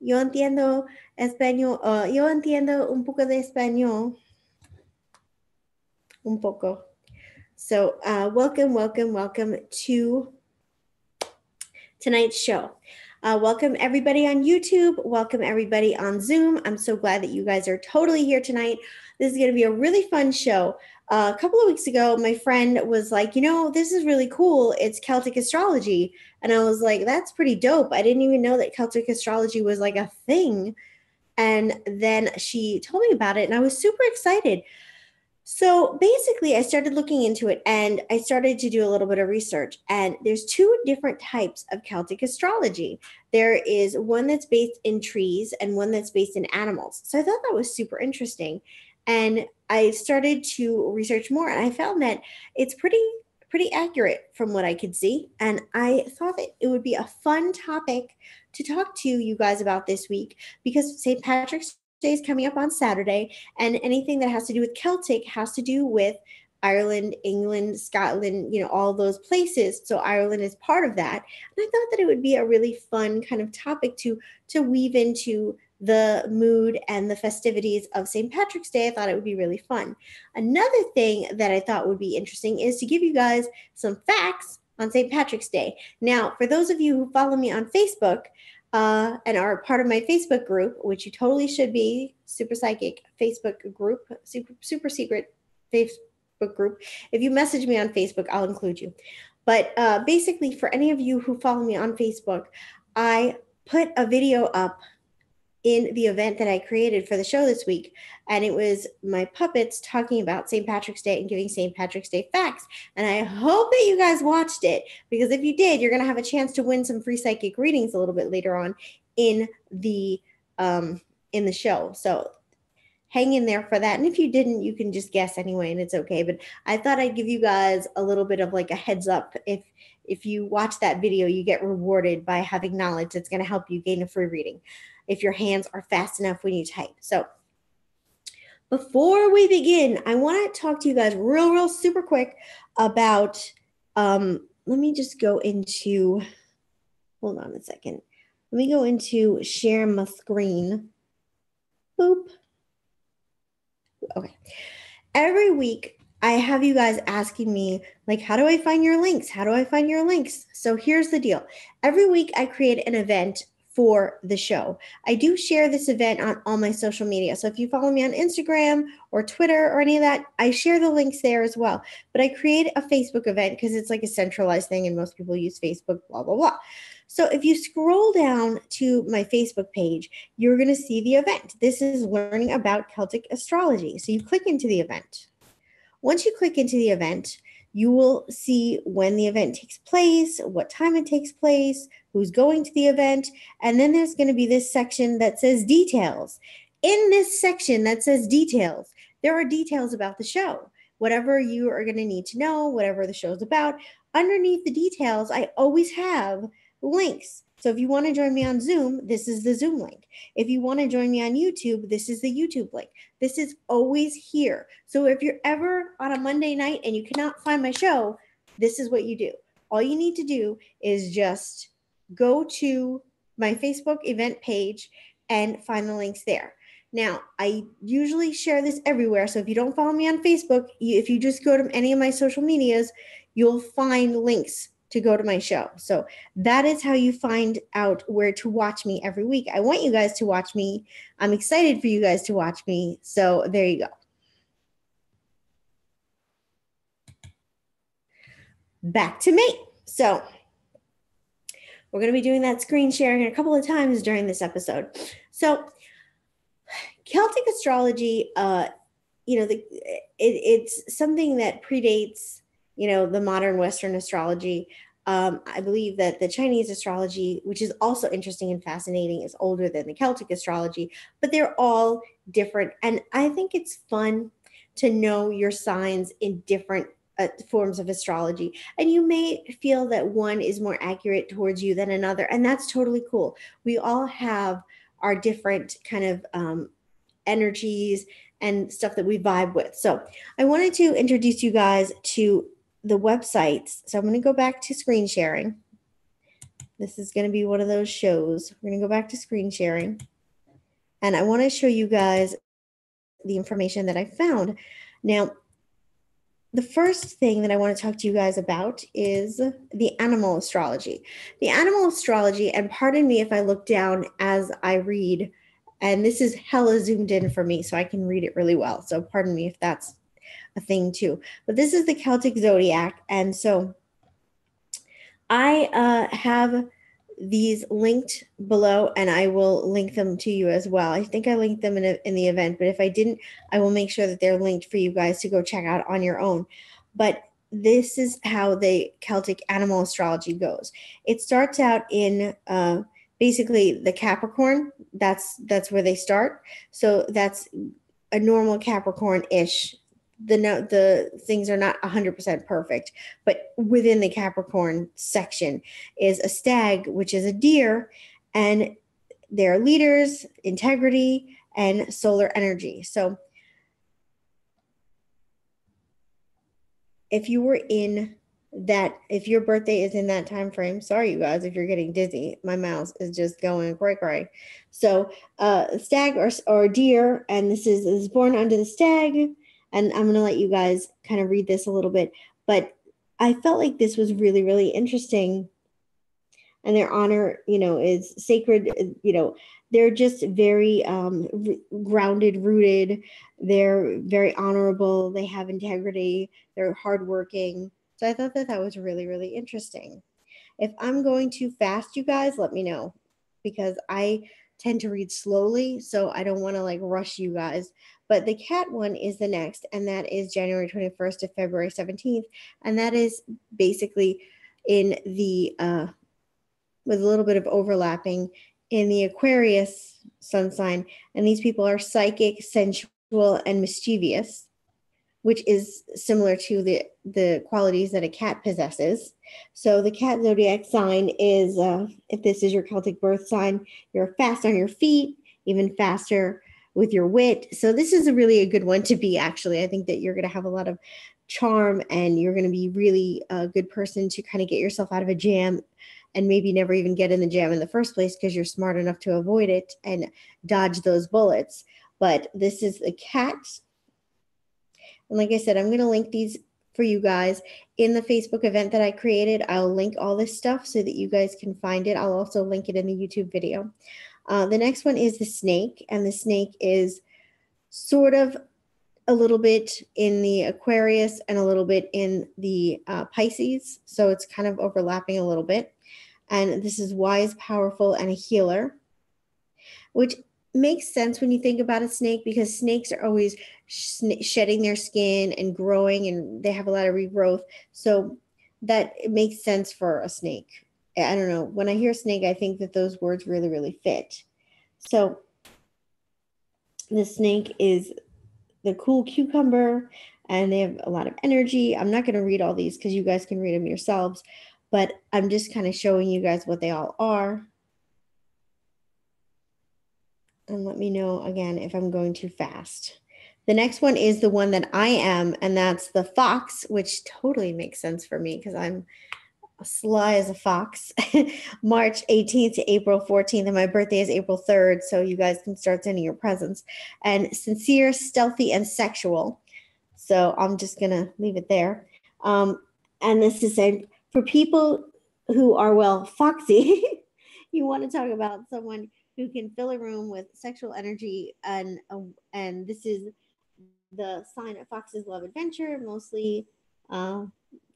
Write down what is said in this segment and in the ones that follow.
Yo entiendo español, yo entiendo un poco de español, un poco. So welcome to tonight's show. Welcome everybody on YouTube. Welcome everybody on Zoom. I'm so glad that you guys are totally here tonight. This is going to be a really fun show. A couple of weeks ago, my friend was like, this is really cool. It's Celtic astrology. And I was like, that's pretty dope. I didn't even know that Celtic astrology was like a thing. And then she told me about it and I was super excited. So basically, I started looking into it and I started to do a little bit of research. And there's two different types of Celtic astrology. There is one that's based in trees and one that's based in animals. So I thought that was super interesting. And I started to research more and I found that it's pretty accurate from what I could see. And I thought that it would be a fun topic to talk to you guys about this week because St. Patrick's Day is coming up on Saturday, and anything that has to do with Celtic has to do with Ireland, England, Scotland, all those places. So Ireland is part of that. And I thought that it would be a really fun kind of topic to weave into the mood and the festivities of St. Patrick's Day. I thought it would be really fun. Another thing that I thought would be interesting is to give you guys some facts on St. Patrick's Day. Now, for those of you who follow me on Facebook, and are part of my Facebook group, which you totally should be, Super Psychic Facebook group, super secret Facebook group. If you message me on Facebook, I'll include you. But basically, for any of you who follow me on Facebook, I put a video up in the event that I created for the show this week. And it was my puppets talking about St. Patrick's Day and giving St. Patrick's Day facts. And I hope that you guys watched it, because if you did, you're going to have a chance to win some free psychic readings a little bit later on in the show. So hang in there for that. And if you didn't, you can just guess anyway, and it's okay. But I thought I'd give you guys a little bit of like a heads up. If you watch that video, you get rewarded by having knowledge that's going to help you gain a free reading if your hands are fast enough when you type. So before we begin, I want to talk to you guys real super quick about, let me just go into, hold on a second. Let me go into share my screen. Boop. Okay. Every week, I have you guys asking me, like, how do I find your links? How do I find your links? So here's the deal. Every week, I create an event for the show. I do share this event on all my social media. So if you follow me on Instagram or Twitter or any of that, I share the links there as well. But I create a Facebook event because it's like a centralized thing and most people use Facebook, blah, blah, blah. So if you scroll down to my Facebook page, you're going to see the event. This is learning about Celtic astrology. So you click into the event. Once you click into the event, you will see when the event takes place, what time it takes place, who's going to the event, and then there's going to be this section that says details. In this section that says details, there are details about the show. Whatever you are going to need to know, whatever the show's about, underneath the details, I always have links. So if you want to join me on Zoom, this is the Zoom link. If you want to join me on YouTube, this is the YouTube link. This is always here. So if you're ever on a Monday night and you cannot find my show, this is what you do. All you need to do is just go to my Facebook event page and find the links there. Now, I usually share this everywhere. So if you don't follow me on Facebook, if you just go to any of my social medias, you'll find links to go to my show. So that is how you find out where to watch me every week. I want you guys to watch me. I'm excited for you guys to watch me. So there you go. Back to me. So we're going to be doing that screen sharing a couple of times during this episode. So Celtic astrology, it's something that predates the modern Western astrology. I believe that the Chinese astrology, which is also interesting and fascinating, is older than the Celtic astrology, but they're all different. And I think it's fun to know your signs in different forms of astrology. And you may feel that one is more accurate towards you than another, and that's totally cool. We all have our different kind of energies and stuff that we vibe with. So I wanted to introduce you guys to the websites. So I'm going to go back to screen sharing. This is going to be one of those shows. We're going to go back to screen sharing. And I want to show you guys the information that I found. Now, the first thing that I want to talk to you guys about is the animal astrology. The animal astrology, and pardon me if I look down as I read, and this is hella zoomed in for me, so I can read it really well. So pardon me if that's a thing too. But this is the Celtic zodiac, and so I have these linked below, and I will link them to you as well. I think I linked them in the event, but if I didn't, I will make sure that they're linked for you guys to go check out on your own. But this is how the Celtic animal astrology goes. It starts out in basically the Capricorn. That's where they start. So that's a normal Capricorn-ish. The things are not 100% perfect, but within the Capricorn section is a stag, which is a deer, and their leaders, integrity, and solar energy. So if you were in that, if your birthday is in that time frame, sorry you guys if you're getting dizzy, my mouse is just going cray. So stag or deer, and this is born under the stag. And I'm going to let you guys kind of read this a little bit. But I felt like this was really, really interesting. And their honor, is sacred. They're just very grounded, rooted. They're very honorable. They have integrity. They're hardworking. So I thought that was really, really interesting. If I'm going too fast, you guys, let me know, because I tend to read slowly. So I don't want to rush you guys. But the cat one is the next, and that is January 21st to February 17th. And that is basically in the, with a little bit of overlapping in the Aquarius sun sign. And these people are psychic, sensual, and mischievous, which is similar to the qualities that a cat possesses. So the cat zodiac sign is, if this is your Celtic birth sign, you're fast on your feet, even faster with your wit. So this is really a good one to be, actually. I think that you're going to have a lot of charm, and you're going to be really a good person to kind of get yourself out of a jam, and maybe never even get in the jam in the first place because you're smart enough to avoid it and dodge those bullets. But this is the cat. And like I said, I'm going to link these for you guys in the Facebook event that I created. I'll link all this stuff so that you guys can find it. I'll also link it in the YouTube video. The next one is the snake, and the snake is sort of a little bit in the Aquarius and a little bit in the Pisces. So it's kind of overlapping a little bit. And this is wise, powerful, and a healer, which makes sense when you think about a snake, because snakes are always shedding their skin and growing, and they have a lot of regrowth. So that it makes sense for a snake. I don't know. When I hear snake, I think that those words really, really fit. So the snake is the cool cucumber, and they have a lot of energy. I'm not going to read all these because you guys can read them yourselves, but I'm just kind of showing you guys what they all are. And let me know again if I'm going too fast. The next one is the one that I am, and that's the fox, which totally makes sense for me because I'm sly as a fox. March 18th to April 14th, and my birthday is April 3rd, so you guys can start sending your presents. And sincere, stealthy, and sexual. So I'm just going to leave it there. And this is for people who are, well, foxy. You want to talk about someone who can fill a room with sexual energy, and this is the sign of foxes love adventure, mostly for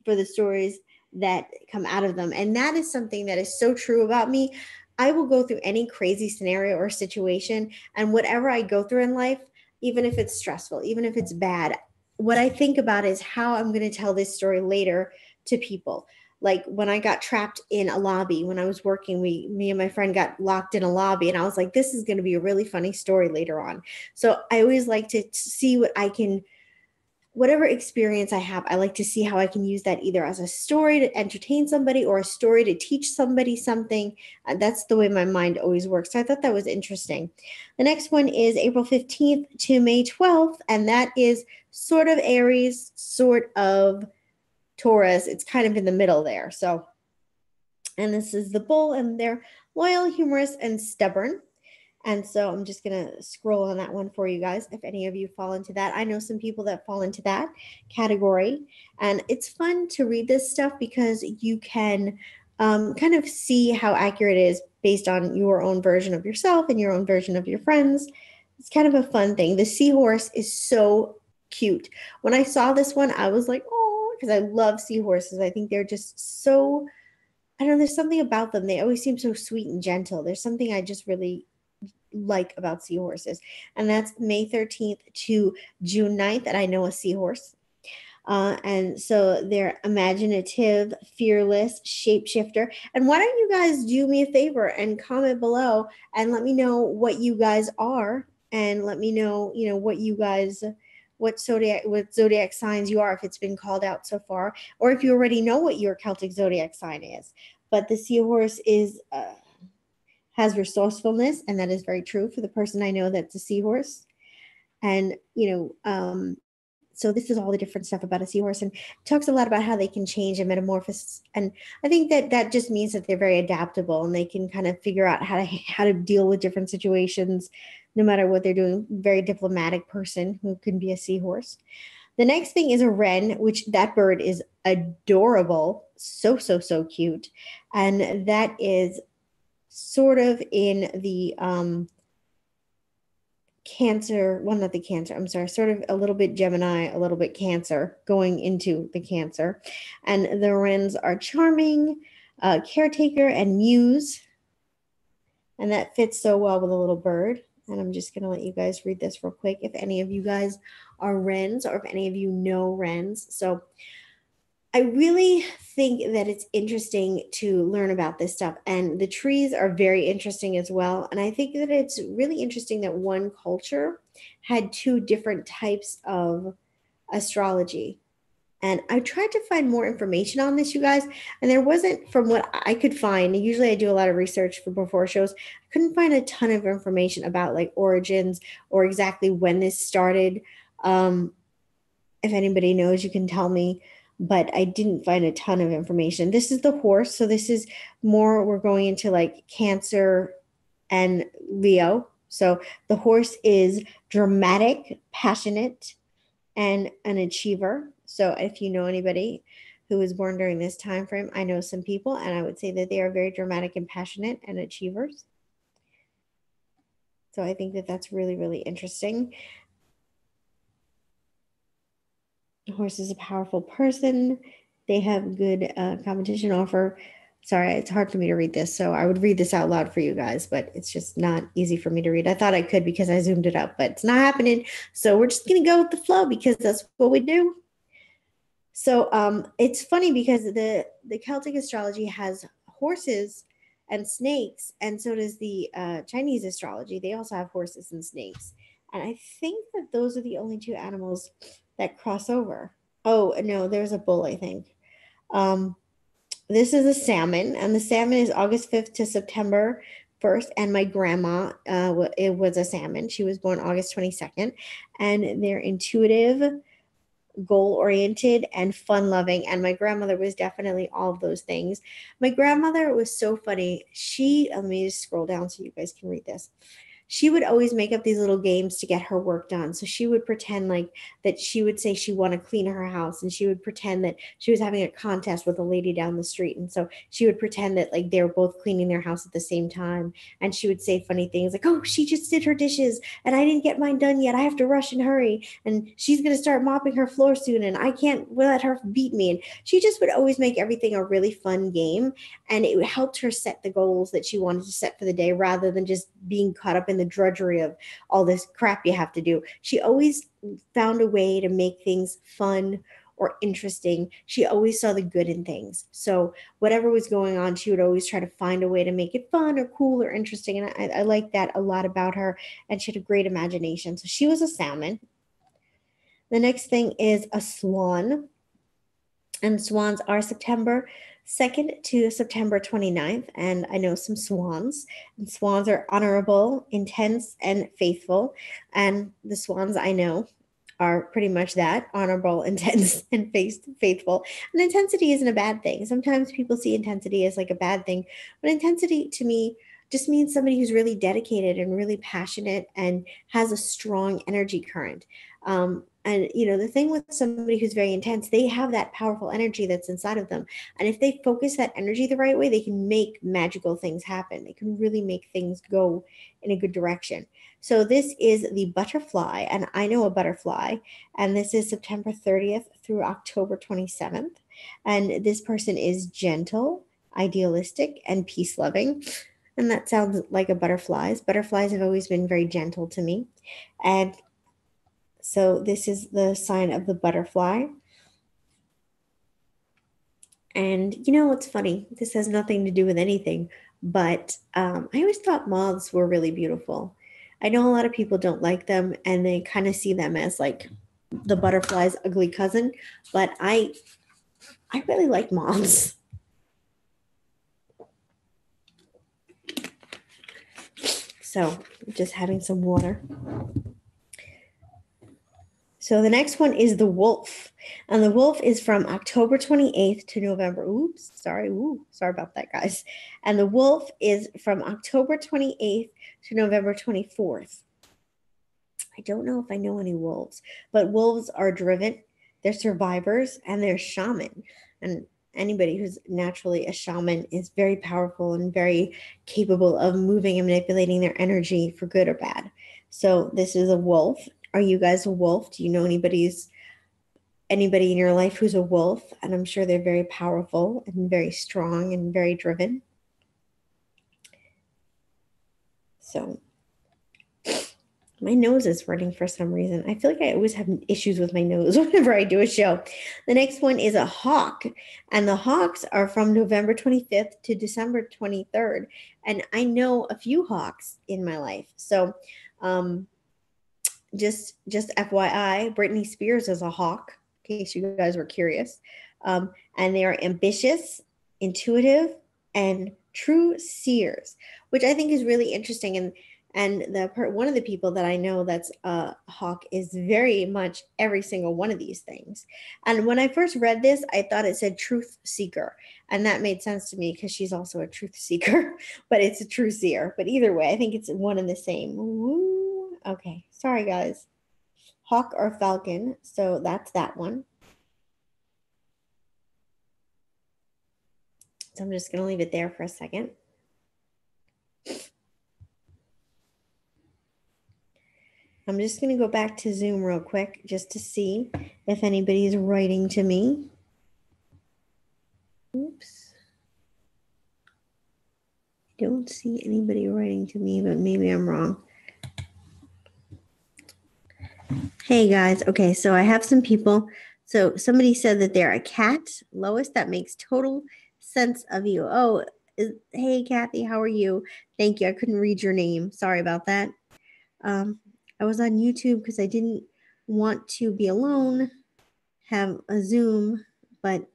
the stories that come out of them. And that is something that is so true about me. I will go through any crazy scenario or situation, and whatever I go through in life, even if it's stressful, even if it's bad, what I think about is how I'm going to tell this story later to people. Like when I got trapped in a lobby when I was working, me and my friend got locked in a lobby, and I was like, this is going to be a really funny story later on. So I always like to see what I can, whatever experience I have, I like to see how I can use that either as a story to entertain somebody or a story to teach somebody something. That's the way my mind always works. So I thought that was interesting. The next one is April 15th to May 12th, and that is sort of Aries, sort of Taurus. It's kind of in the middle there. So And this is the bull, and they're loyal, humorous, and stubborn. And so I'm just going to scroll on that one for you guys, if any of you fall into that. I know some people that fall into that category. And it's fun to read this stuff because you can kind of see how accurate it is based on your own version of yourself and your own version of your friends. It's kind of a fun thing. The seahorse is so cute. When I saw this one, I was like, oh, because I love seahorses. I think they're just so, I don't know, there's something about them. They always seem so sweet and gentle. There's something I just really like about seahorses. And that's May 13th to June 9th. And I know a seahorse. And so they're imaginative, fearless, shapeshifter. And why don't you guys do me a favor and comment below and let me know what you guys are, and let me know, what you guys, what zodiac signs you are, if it's been called out so far, or if you already know what your Celtic zodiac sign is. But the seahorse has resourcefulness, and that is very true for the person I know that's a seahorse. And so this is all the different stuff about a seahorse, and talks a lot about how they can change and metamorphose. And I think that just means that they're very adaptable, and they can kind of figure out how to deal with different situations, no matter what they're doing. Very diplomatic person who can be a seahorse. The next thing is a wren, which that bird is adorable, so cute, and that is sort of in the Cancer, well, not the Cancer, I'm sorry, sort of a little bit Gemini, a little bit Cancer, going into the Cancer. And the wrens are charming, caretaker, and muse. And that fits so well with a little bird. And I'm just going to let you guys read this real quick, if any of you guys are wrens, or if any of you know wrens. So I really think that it's interesting to learn about this stuff, and the trees are very interesting as well. And I think that it's really interesting that one culture had two different types of astrology. And I tried to find more information on this, you guys, and there wasn't, from what I could find. Usually I do a lot of research for before shows. I couldn't find a ton of information about like origins or exactly when this started. If anybody knows, you can tell me. But I didn't find a ton of information. This is the horse. So this is more, we're going into like Cancer and Leo. So the horse is dramatic, passionate, and an achiever. So if you know anybody who was born during this time frame, I know some people, and I would say that they are very dramatic and passionate and achievers. So I think that that's really, really interesting. The horse is a powerful person. They have good competition offer. Sorry, it's hard for me to read this, so I would read this out loud for you guys, but it's just not easy for me to read. I thought I could because I zoomed it up, but it's not happening. So we're just going to go with the flow because that's what we do. So it's funny because the Celtic astrology has horses and snakes, and so does the Chinese astrology. They also have horses and snakes. And I think that those are the only two animals that cross over. Oh, no, there's a bull, I think. This is a salmon, and the salmon is August 5th to September 1st. And my grandma, it was a salmon. She was born August 22nd. And they're intuitive, goal-oriented, and fun-loving. And my grandmother was definitely all of those things. My grandmother was so funny. Let me just scroll down so you guys can read this. She would always make up these little games to get her work done. So she would pretend like that she would say she wanted to clean her house, and she would pretend that she was having a contest with a lady down the street. And so she would pretend that like they were both cleaning their house at the same time. And she would say funny things like, oh, she just did her dishes and I didn't get mine done yet. I have to rush and hurry. And she's going to start mopping her floor soon and I can't let her beat me. And she just would always make everything a really fun game. And it helped her set the goals that she wanted to set for the day rather than just being caught up in the drudgery of all this crap you have to do. She always found a way to make things fun or interesting. She always saw the good in things. So whatever was going on, she would always try to find a way to make it fun or cool or interesting. And I like that a lot about her. And she had a great imagination. So she was a salmon. The next thing is a swan. And swans are September 2nd to September 29th. And I know some swans. And swans are honorable, intense, and faithful. And the swans I know are pretty much that: honorable, intense, and faithful. And intensity isn't a bad thing. Sometimes people see intensity as like a bad thing, but intensity to me just means somebody who's really dedicated and really passionate and has a strong energy current. And the thing with somebody who's very intense, they have that powerful energy that's inside of them. And if they focus that energy the right way, they can make magical things happen. They can really make things go in a good direction. So this is the butterfly, and I know a butterfly, and this is September 30th through October 27th. And this person is gentle, idealistic, and peace loving. And that sounds like a butterflies. Butterflies have always been very gentle to me. And so this is the sign of the butterfly. And what's funny? This has nothing to do with anything, but I always thought moths were really beautiful. I know a lot of people don't like them and they kind of see them as like the butterfly's ugly cousin, but I really like moths. So just having some water. So the next one is the wolf. And the wolf is from October 28th to November. Sorry about that, guys. And the wolf is from October 28th to November 24th. I don't know if I know any wolves, but wolves are driven, they're survivors, and they're shaman. And anybody who's naturally a shaman is very powerful and very capable of moving and manipulating their energy for good or bad. So this is a wolf. Are you guys a wolf? Do you know anybody in your life who's a wolf? And I'm sure they're very powerful and very strong and very driven. So my nose is running for some reason. I feel like I always have issues with my nose whenever I do a show. The next one is a hawk. And the hawks are from November 25th to December 23rd. And I know a few hawks in my life. So just FYI, Britney Spears is a hawk, in case you guys were curious. And they are ambitious, intuitive, and true seers, which I think is really interesting. And one of the people that I know that's a hawk is very much every single one of these things. And when I first read this, I thought it said truth seeker. And that made sense to me because she's also a truth seeker, but it's a true seer. But either way, I think it's one and the same. Woo. Okay, sorry guys. Hawk or falcon, so that's that one. So I'm just going to leave it there for a second. I'm just going to go back to Zoom real quick just to see if anybody's writing to me. Oops. I don't see anybody writing to me, but maybe I'm wrong. Hey guys. Okay, so I have some people. So somebody said that they're a cat. Lois, that makes total sense of you. Oh, hey Kathy, how are you? Thank you. I couldn't read your name. Sorry about that. I was on YouTube because I didn't want to be alone, have a Zoom, but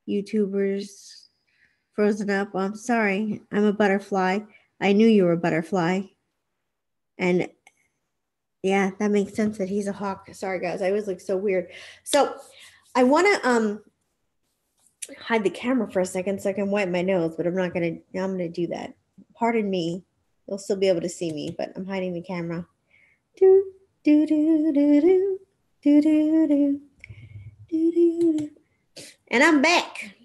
YouTubers frozen up. Well, I'm sorry. I'm a butterfly. I knew you were a butterfly. And yeah, that makes sense that he's a hawk. Sorry, guys. I always look so weird. So I want to hide the camera for a second so I can wipe my nose, but I'm going to do that. Pardon me. You'll still be able to see me, but I'm hiding the camera. Do, do, do, do, do, do, do, do, do, do. And I'm back.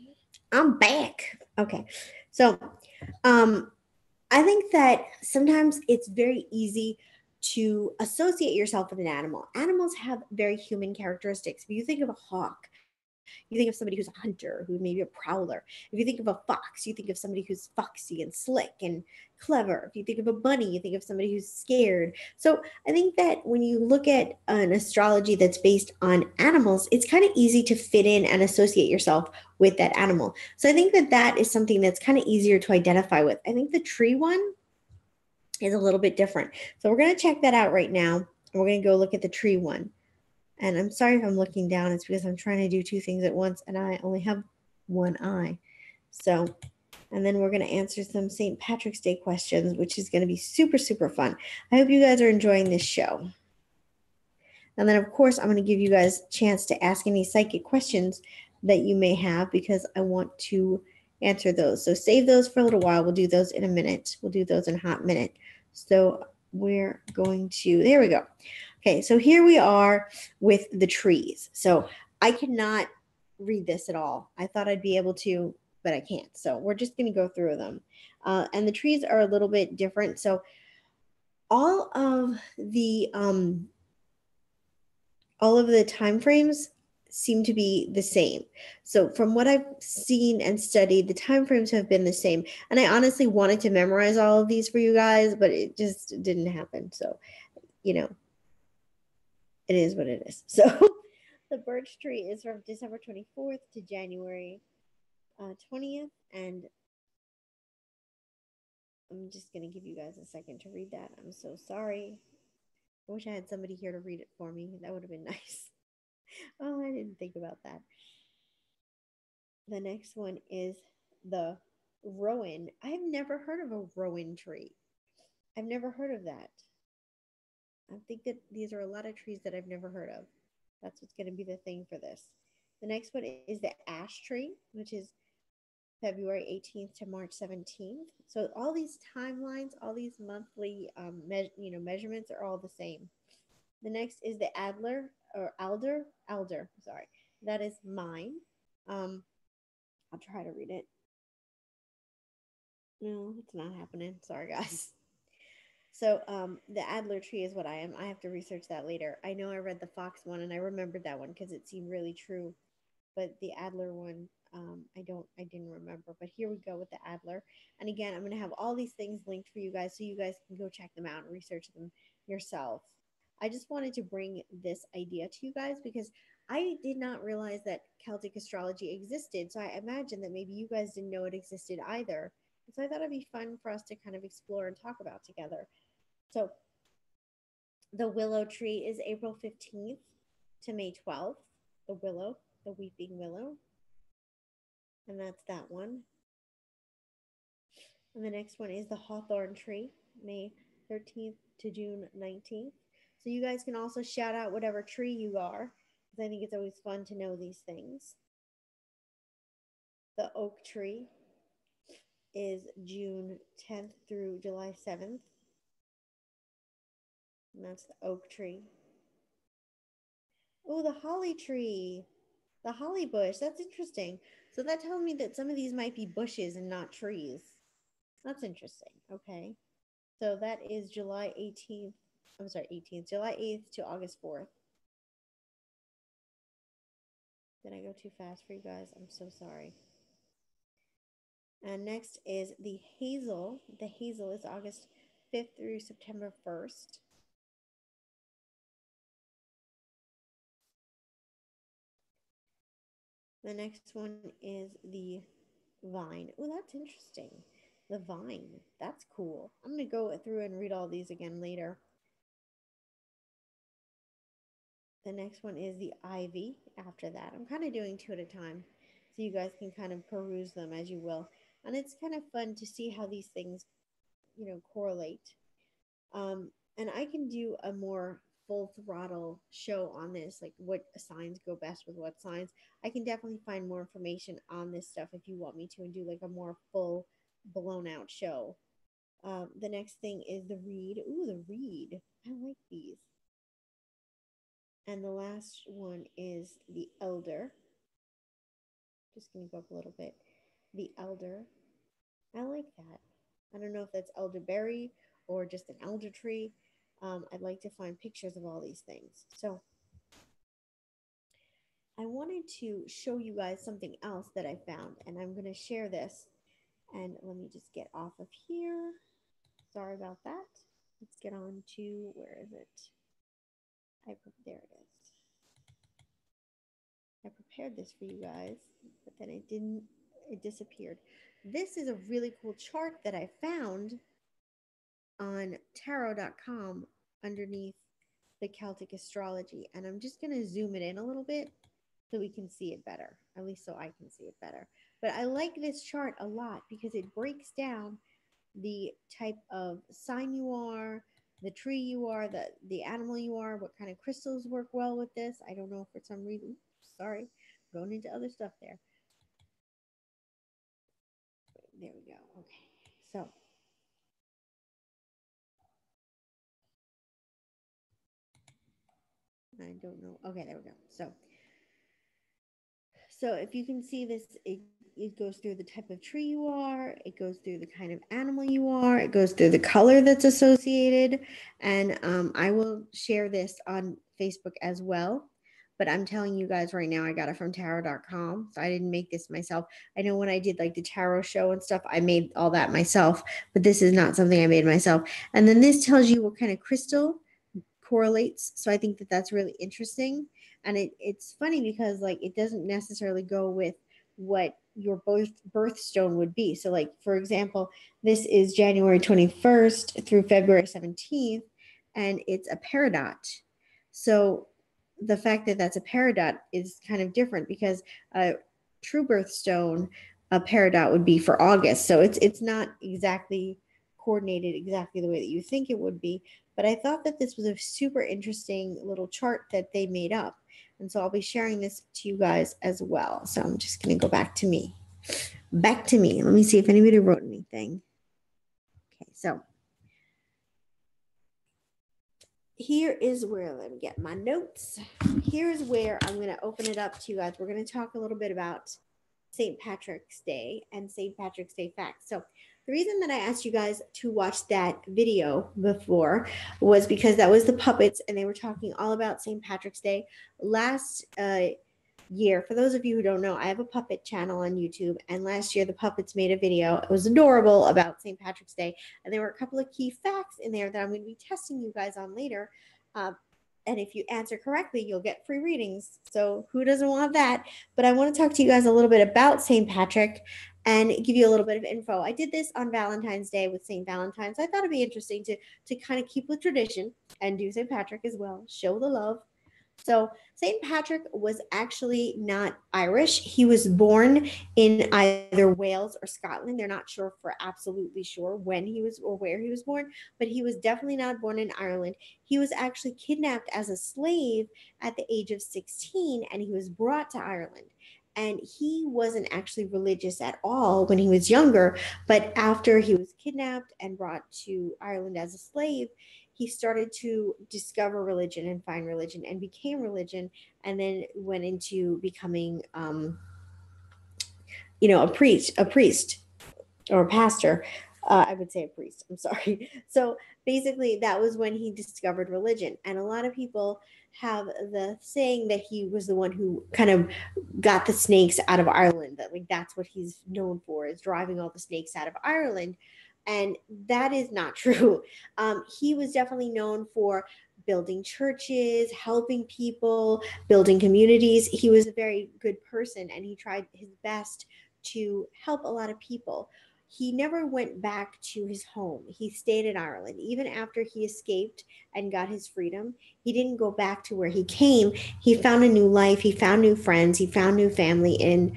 Okay. So I think that sometimes it's very easy to associate yourself with an animal. Animals have very human characteristics. If you think of a hawk, you think of somebody who's a hunter, who may be a prowler. If you think of a fox, you think of somebody who's foxy and slick and clever. If you think of a bunny, you think of somebody who's scared. So I think that when you look at an astrology that's based on animals, it's kind of easy to fit in and associate yourself with that animal. So I think that that is something that's kind of easier to identify with. I think the tree one is a little bit different. So we're going to check that out right now. And we're going to go look at the tree one. And I'm sorry if I'm looking down. It's because I'm trying to do two things at once and I only have one eye. So, and then we're going to answer some St. Patrick's Day questions, which is going to be super, super fun. I hope you guys are enjoying this show. And then, of course, I'm going to give you guys a chance to ask any psychic questions that you may have because I want to answer those. So save those for a little while. We'll do those in a minute. We'll do those in a hot minute. So we're going to, there we go. Okay, so here we are with the trees. So I cannot read this at all. I thought I'd be able to, but I can't. So we're just going to go through them. And the trees are a little bit different. So all of the time frames seem to be the same. So from what I've seen and studied, the time frames have been the same. And I honestly wanted to memorize all of these for you guys, but it just didn't happen. So, you know, it is what it is. So the birch tree is from December 24th to January 20th. And I'm just going to give you guys a second to read that. I'm so sorry. I wish I had somebody here to read it for me. That would have been nice. Oh, I didn't think about that. The next one is the rowan. I've never heard of a rowan tree. I've never heard of that. I think that these are a lot of trees that I've never heard of. That's what's going to be the thing for this. The next one is the ash tree, which is February 18th to March 17th. So all these timelines, all these monthly measurements are all the same. The next is the alder. Sorry, that is mine. I'll try to read it. No, it's not happening. Sorry, guys. So the Adler tree is what I am. I have to research that later. I know I read the fox one and I remembered that one because it seemed really true. But the Adler one, I didn't remember. But here we go with the Adler. And again, I'm going to have all these things linked for you guys so you guys can go check them out and research them yourself. I just wanted to bring this idea to you guys because I did not realize that Celtic astrology existed. So I imagine that maybe you guys didn't know it existed either. So I thought it'd be fun for us to kind of explore and talk about together. So the willow tree is April 15th to May 12th. The willow, the weeping willow. And that's that one. And the next one is the hawthorn tree, May 13th to June 19th. So you guys can also shout out whatever tree you are, because I think it's always fun to know these things. The oak tree is June 10th through July 7th. And that's the oak tree. Oh, the holly tree. The holly bush. That's interesting. So that tells me that some of these might be bushes and not trees. That's interesting. Okay. So that is July 18th. I'm sorry, 18th. July 8th to August 4th. Did I go too fast for you guys? I'm so sorry. And next is the hazel. The hazel is August 5th through September 1st. The next one is the vine. Oh, that's interesting. The vine. That's cool. I'm going to go through and read all these again later. The next one is the ivy after that. I'm kind of doing two at a time so you guys can kind of peruse them as you will. And it's kind of fun to see how these things, correlate. And I can do a more full throttle show on this, like what signs go best with what signs. I can definitely find more information on this stuff if you want me to and do like a more full blown out show. The next thing is the reed. Ooh, the reed. I like these. And the last one is the elder. Just going to go up a little bit. The elder. I like that. I don't know if that's elderberry or just an elder tree. I'd like to find pictures of all these things. So I wanted to show you guys something else that I found, and I'm going to share this. And let me just get off of here. Sorry about that. Let's get on to, where is it? There it is. I prepared this for you guys, but then it disappeared. This is a really cool chart that I found on tarot.com underneath the Celtic astrology. And I'm just going to zoom it in a little bit so we can see it better, at least so I can see it better. But I like this chart a lot because it breaks down the type of sign you are, the tree you are, the animal you are, what kind of crystals work well with this. I don't know for some reason. Sorry, going into other stuff there. There we go. Okay. So I don't know. Okay, there we go. So if you can see this, it goes through the type of tree you are, it goes through the kind of animal you are, it goes through the color that's associated. And I will share this on Facebook as well. But I'm telling you guys right now, I got it from tarot.com. So I didn't make this myself. I know when I did like the tarot show and stuff, I made all that myself, but this is not something I made myself. And then this tells you what kind of crystal correlates. So I think that that's really interesting. And it's funny because like it doesn't necessarily go with what your birthstone would be. So like for example, this is January 21st through February 17th, and it's a peridot. So the fact that that's a peridot is kind of different because a true birthstone, a peridot would be for August. So it's not exactly coordinated exactly the way that you think it would be. But I thought that this was a super interesting little chart that they made up. And so I'll be sharing this to you guys as well. So I'm just going to go back to me. Back to me. Let me see if anybody wrote anything. Okay, so here is where, let me get my notes. Here's where I'm going to open it up to you guys. We're going to talk a little bit about St. Patrick's Day and St. Patrick's Day facts. So the reason that I asked you guys to watch that video before was because that was the puppets and they were talking all about St. Patrick's Day last year. For those of you who don't know, I have a puppet channel on YouTube, and last year the puppets made a video. It was adorable about St. Patrick's Day, and there were a couple of key facts in there that I'm going to be testing you guys on later. And if you answer correctly, you'll get free readings. So who doesn't want that? But I want to talk to you guys a little bit about St. Patrick and give you a little bit of info. I did this on Valentine's Day with St. Valentine's. I thought it'd be interesting to kind of keep with tradition and do St. Patrick as well, show the love. So St. Patrick was actually not Irish. He was born in either Wales or Scotland. They're not sure for absolutely sure when he was or where he was born, but he was definitely not born in Ireland. He was actually kidnapped as a slave at the age of 16, and he was brought to Ireland. And he wasn't actually religious at all when he was younger, but after he was kidnapped and brought to Ireland as a slave, he started to discover religion and find religion and became religion, and then went into becoming a priest or a pastor. I would say a priest, I'm sorry. So basically that was when he discovered religion, and a lot of people have the saying that he was the one who kind of got the snakes out of Ireland, that like that's what he's known for, is driving all the snakes out of Ireland. And that is not true. He was definitely known for building churches, helping people, building communities. He was a very good person, and he tried his best to help a lot of people. He never went back to his home. He stayed in Ireland. Even after he escaped and got his freedom, he didn't go back to where he came. He found a new life. He found new friends. He found new family in,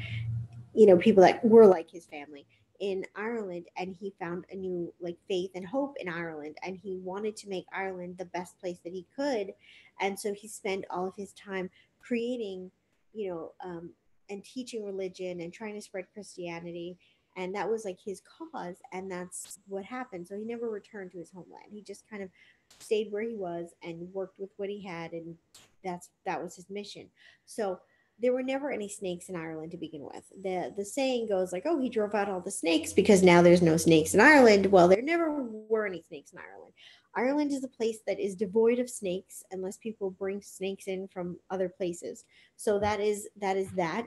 people that were like his family in Ireland, and he found a new like faith and hope in Ireland, and he wanted to make Ireland the best place that he could. And so he spent all of his time creating, you know um, and teaching religion and trying to spread Christianity, and that was like his cause, and that's what happened. So he never returned to his homeland. He just kind of stayed where he was and worked with what he had, and that was his mission. So there were never any snakes in Ireland to begin with. The saying goes like, "Oh, he drove out all the snakes because now there's no snakes in Ireland." Well, there never were any snakes in Ireland. Ireland is a place that is devoid of snakes unless people bring snakes in from other places. So that.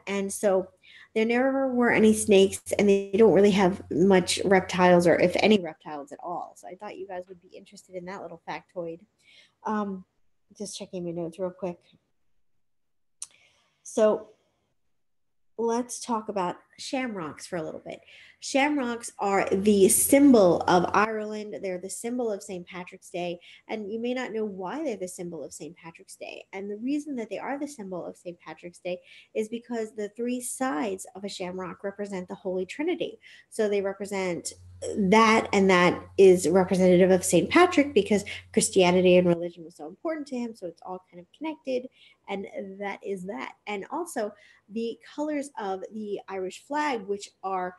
And so there never were any snakes, and they don't really have much reptiles, or if any reptiles at all. So I thought you guys would be interested in that little factoid. Um, just checking my notes real quick. So let's talk about shamrocks for a little bit. Shamrocks are the symbol of Ireland. They're the symbol of St. Patrick's Day. And you may not know why they're the symbol of St. Patrick's Day. And the reason that they are the symbol of St. Patrick's Day is because the three sides of a shamrock represent the Holy Trinity. So they represent that is representative of St. Patrick because Christianity and religion was so important to him. So it's all kind of connected, and that is that. And also the colors of the Irish flag, which are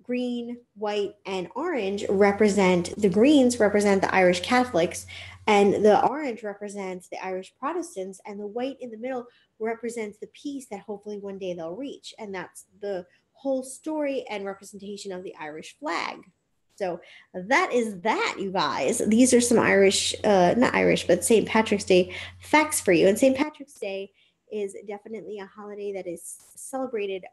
green, white, and orange, the greens represent the Irish Catholics, and the orange represents the Irish Protestants, and the white in the middle represents the peace that hopefully one day they'll reach. And that's the whole story and representation of the Irish flag. So that is that, you guys. These are some Irish, not Irish, but St. Patrick's Day facts for you. And St. Patrick's Day is definitely a holiday that is celebrated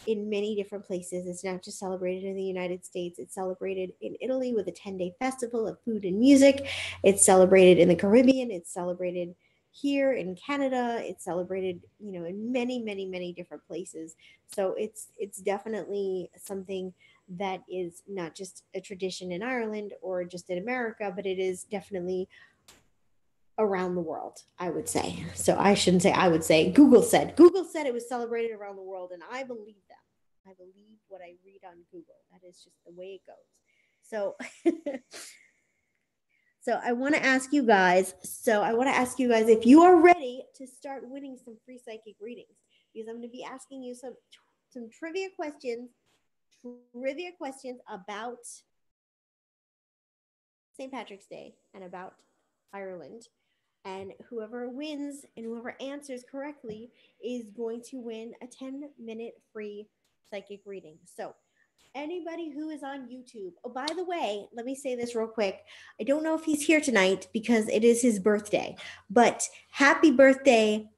in many different places. It's not just celebrated in the United States. It's celebrated in Italy with a 10-day festival of food and music. It's celebrated in the Caribbean. It's celebrated here in Canada. It's celebrated, in many, many, many different places. So it's definitely something that is not just a tradition in Ireland or just in America, but it is definitely around the world, I would say. So I shouldn't say I would say. Google said it was celebrated around the world, and I believe them. I believe what I read on Google. That is just the way it goes. So so I want to ask you guys if you are ready to start winning some free psychic readings, because I'm going to be asking you some trivia questions about St. Patrick's Day and about Ireland. And whoever wins and whoever answers correctly is going to win a 10-minute free psychic reading. So anybody who is on YouTube, oh, by the way, let me say this real quick. I don't know if he's here tonight because it is his birthday, but happy birthday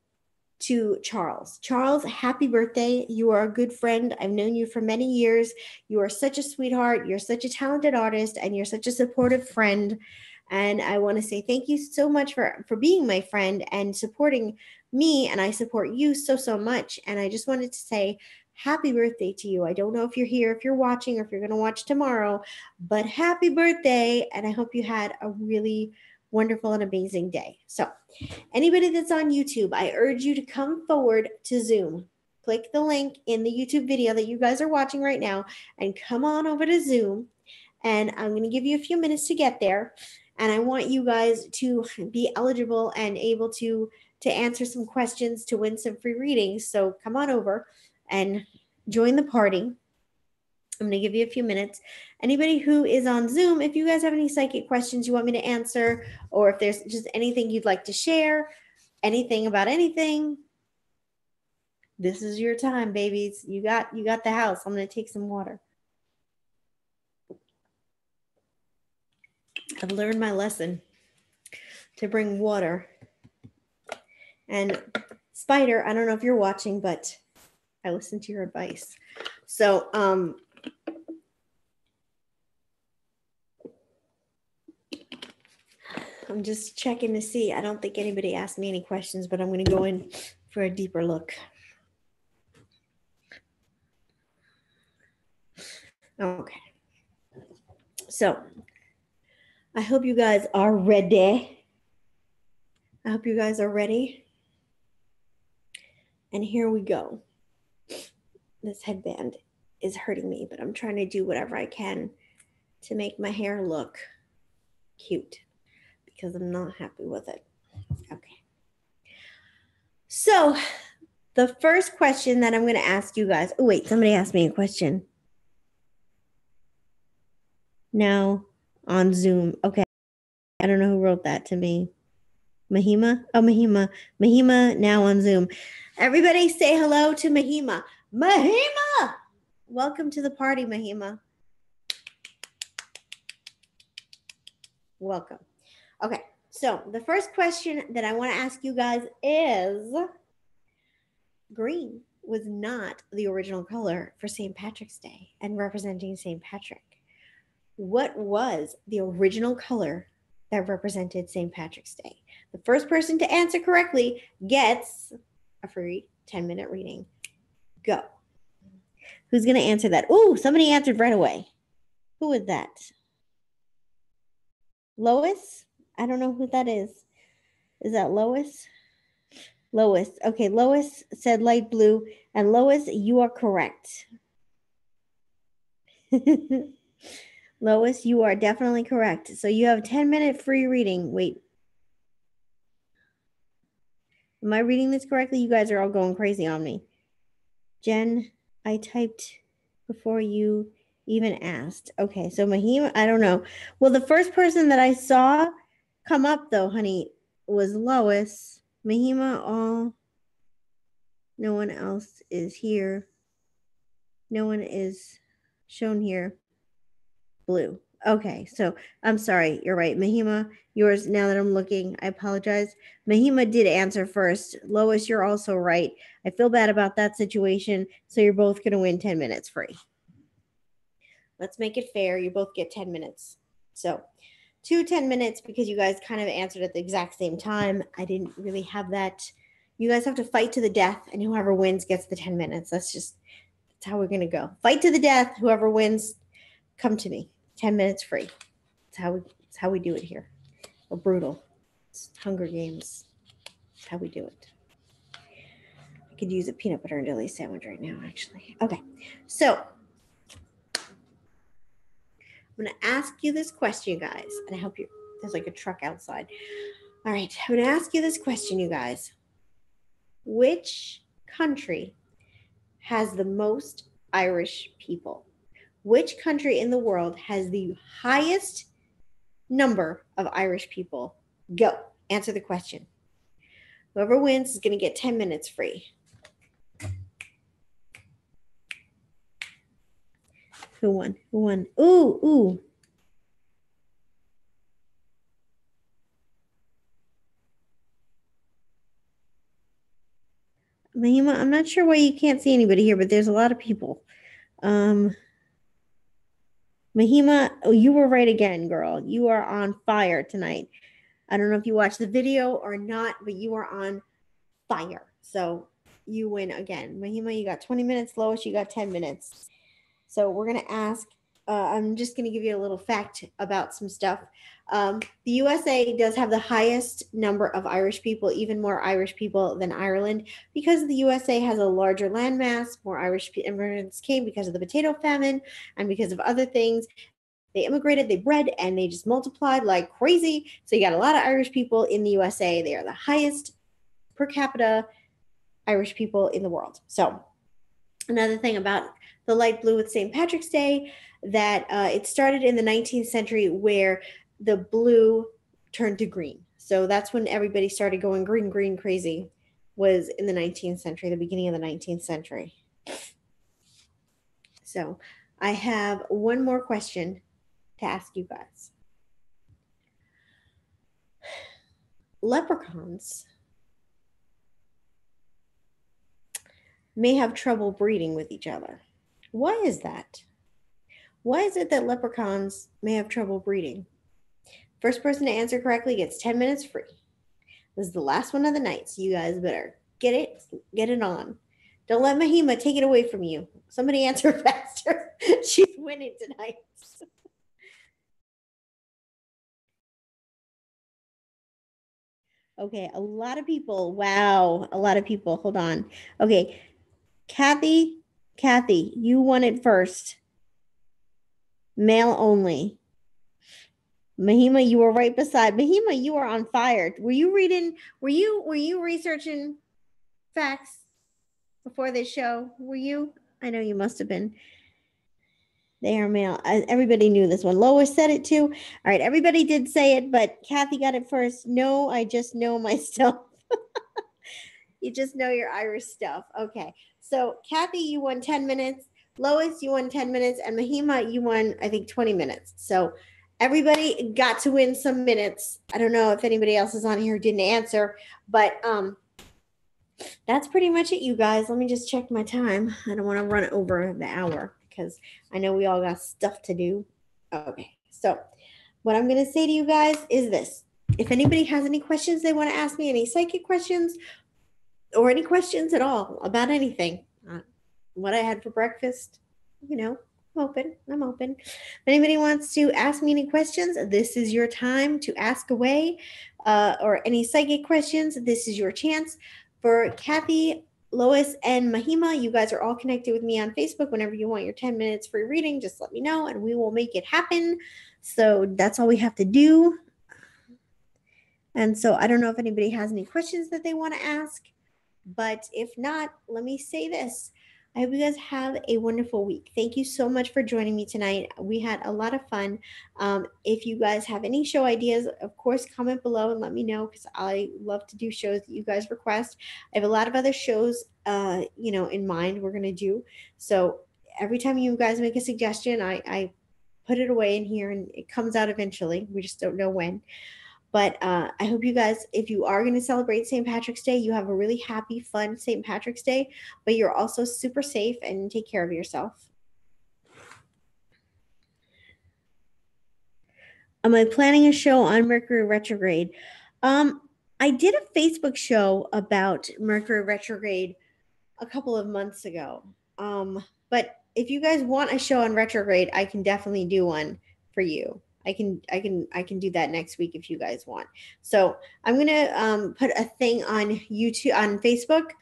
to Charles. Charles, happy birthday. You are a good friend. I've known you for many years. You are such a sweetheart. You're such a talented artist, and you're such a supportive friend. And I want to say thank you so much for being my friend and supporting me. And I support you so, so much. And I just wanted to say happy birthday to you. I don't know if you're here, if you're watching, or if you're going to watch tomorrow, but happy birthday. And I hope you had a really wonderful and amazing day. So anybody that's on YouTube, I urge you to come forward to Zoom. Click the link in the YouTube video that you guys are watching right now and come on over to Zoom. And I'm going to give you a few minutes to get there. And I want you guys to be eligible and able to answer some questions to win some free readings. So come on over and join the party. I'm going to give you a few minutes. Anybody who is on Zoom, if you guys have any psychic questions you want me to answer, or if there's just anything you'd like to share, anything about anything, this is your time, babies. You got the house. I'm going to take some water. I've learned my lesson to bring water. And Spider, I don't know if you're watching, but I listened to your advice. So, I'm just checking to see. I don't think anybody asked me any questions, but I'm going to go in for a deeper look. Okay. So, I hope you guys are ready. And here we go. This headband is hurting me, but I'm trying to do whatever I can to make my hair look cute because I'm not happy with it. Okay. So the first question that I'm going to ask you guys. Oh, wait, somebody asked me a question. No, on Zoom. Okay. I don't know who wrote that to me. Mahima? Oh, Mahima. Mahima now on Zoom. Everybody say hello to Mahima. Mahima! Welcome to the party, Mahima. Welcome. Okay, so the first question that I want to ask you guys is, green was not the original color for St. Patrick's Day and representing St. Patrick. What was the original color that represented St. Patrick's Day? The first person to answer correctly gets a free 10-minute reading. Go. Who's going to answer that? Oh, somebody answered right away. Who was that? Lois? I don't know who that is. Is that Lois? Lois. Okay, Lois said light blue. And Lois, you are correct. Lois, you are definitely correct. So you have a 10-minute free reading. Wait. Am I reading this correctly? You guys are all going crazy on me. Jen, I typed before you even asked. Okay, so Mahima, I don't know. Well, the first person that I saw come up, though, honey, was Lois. Mahima, all. No one else is here. No one is shown here. Blue. Okay, so I'm sorry. You're right. Mahima, yours, now that I'm looking, I apologize. Mahima did answer first. Lois, you're also right. I feel bad about that situation. So you're both going to win 10 minutes free. Let's make it fair. You both get 10 minutes. So 10 minutes because you guys kind of answered at the exact same time. I didn't really have that. You guys have to fight to the death, and whoever wins gets the 10 minutes. That's how we're going to go. Fight to the death. Whoever wins, come to me. 10 minutes free. That's how we do it here. We're brutal. It's Hunger Games. That's how we do it. I could use a peanut butter and jelly sandwich right now, actually. Okay, so I'm going to ask you this question, you guys, and I hope there's like a truck outside. All right, I'm going to ask you this question, you guys. Which country has the most Irish people? Which country in the world has the highest number of Irish people? Go. Answer the question. Whoever wins is going to get 10 minutes free. Who won? Who won? Ooh. Mahima, I'm not sure why you can't see anybody here, but there's a lot of people. Mahima, oh, you were right again, girl. You are on fire tonight. I don't know if you watched the video or not, but you are on fire. So you win again. Mahima, you got 20 minutes. Lois, you got 10 minutes. So we're going to ask, I'm just going to give you a little fact about some stuff. The USA does have the highest number of Irish people, even more Irish people than Ireland. Because the USA has a larger landmass, more Irish immigrants came because of the potato famine and because of other things. They immigrated, they bred, and they just multiplied like crazy. So you got a lot of Irish people in the USA. They are the highest per capita Irish people in the world. So another thing about the light blue with St. Patrick's Day, that it started in the 19th century where the blue turned to green. So that's when everybody started going green crazy, was in the 19th century, the beginning of the 19th century. So I have one more question to ask you guys. Leprechauns may have trouble breeding with each other. Why is that? Why is it that leprechauns may have trouble breeding? First person to answer correctly gets 10 minutes free. This is the last one of the night, so you guys better get it on. Don't let Mahima take it away from you. Somebody answer faster. She's winning tonight. Okay, a lot of people. Wow, a lot of people. Hold on. Okay, Kathy, you won it first. Male only. Mahima, you were right beside. Mahima, you are on fire. Were you researching facts before this show? Were you? I know you must have been. They are male. Everybody knew this one. Lois said it too. All right, everybody did say it, but Kathy got it first. No, I just know my stuff. You just know your Irish stuff. Okay, so Kathy, you won 10 minutes. Lois, you won 10 minutes. And Mahima, you won, I think, 20 minutes. So everybody got to win some minutes. I don't know if anybody else is on here who didn't answer, but that's pretty much it, you guys. Let me just check my time. I don't want to run over the hour because I know we all got stuff to do. Okay, so what I'm going to say to you guys is this. If anybody has any questions they want to ask me, any psychic questions or any questions at all about anything, what I had for breakfast, I'm open. If anybody wants to ask me any questions, this is your time to ask away, or any psychic questions, this is your chance. For Kathy, Lois and Mahima, you guys are all connected with me on Facebook. Whenever you want your 10 minutes free reading, just let me know and we will make it happen. So that's all we have to do. And so I don't know if anybody has any questions that they want to ask, but if not, let me say this. I hope you guys have a wonderful week. Thank you so much for joining me tonight. We had a lot of fun. If you guys have any show ideas, of course, comment below and let me know, because I love to do shows that you guys request. I have a lot of other shows, in mind we're going to do. So every time you guys make a suggestion, I put it away in here and it comes out eventually. We just don't know when. But I hope you guys, if you are going to celebrate St. Patrick's Day, you have a really happy, fun St. Patrick's Day, but you're also super safe and take care of yourself. Am I planning a show on Mercury retrograde? I did a Facebook show about Mercury retrograde a couple of months ago. But if you guys want a show on retrograde, I can definitely do one for you. I can do that next week if you guys want. So I'm gonna put a thing on YouTube, on Facebook,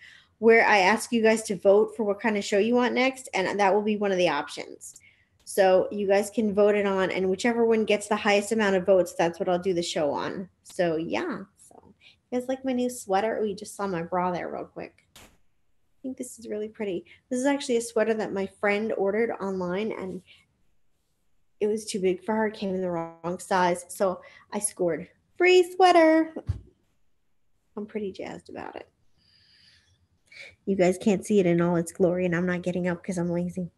where I ask you guys to vote for what kind of show you want next, and that will be one of the options. So you guys can vote it on, and whichever one gets the highest amount of votes, that's what I'll do the show on. So yeah. So you guys like my new sweater? Oh, you just saw my bra there real quick. I think this is really pretty. This is actually a sweater that my friend ordered online, and it was too big for her. It came in the wrong size. So I scored free sweater. I'm pretty jazzed about it. You guys can't see it in all its glory, and I'm not getting up because I'm lazy.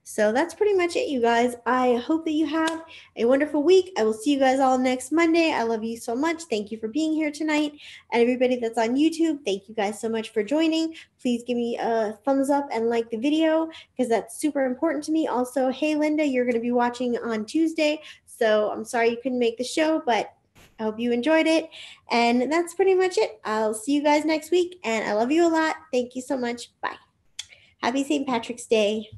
So that's pretty much it, you guys. I hope that you have a wonderful week. I will see you guys all next Monday. I love you so much. Thank you for being here tonight. And everybody that's on YouTube, thank you guys so much for joining. Please give me a thumbs up and like the video, because that's super important to me. Also, hey, Linda, you're going to be watching on Tuesday. So I'm sorry you couldn't make the show, but I hope you enjoyed it. And that's pretty much it. I'll see you guys next week. And I love you a lot. Thank you so much. Bye. Happy St. Patrick's Day.